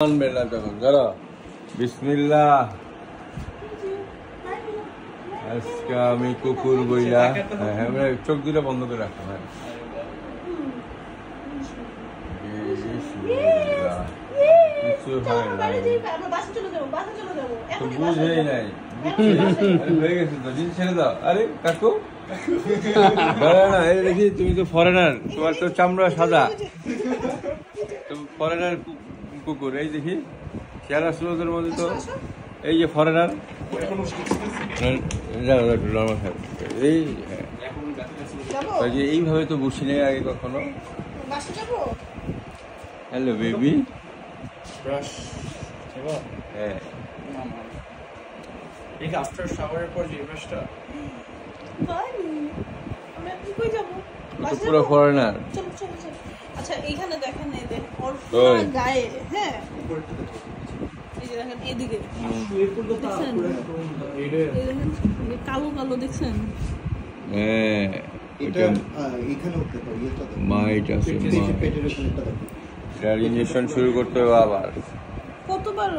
বেলা তখন ধরো বিসমিল্লাহ। আজকে আমি কুকুর বইলা হ্যাঁ চোখ দুটো বন্ধ করে রাখো। হ্যাঁ কিছু হয় নাই তো বুঝেই নাই হয়ে গেছে তো জিনিস ছেড়ে দাও। আরে কাকু না এই দেখি তুমি তো ফরেনার, তোমার তো চামড়া সাদা, তো ফরেনার কুকুর। এই দেখি চেহারা সুরতের মধ্যে তো এই যে ফরেনার এই এইভাবে তো বসি নেই আগে কখনো। Hello baby. হ্যাঁ আফটার শাওয়ারের পর যে ব্রাশটা আমরা কি কই যাব? পুরো ফরেনার। চলো চলো চলো। আচ্ছা এইখানে দেখেন, এই দেখেন ওর পুরো গায়ে, হ্যাঁ এই যে দেখেন এদিকে দেখছেন? এই দেখেন কালো কালো দেখছেন? হ্যাঁ এটা এখানে উঠতে পারি, এটা তো মাইট আছে, পেটের ওখানেটা দেখো। ইঞ্জেকশন শুরু করতে হবে আবার। কতবার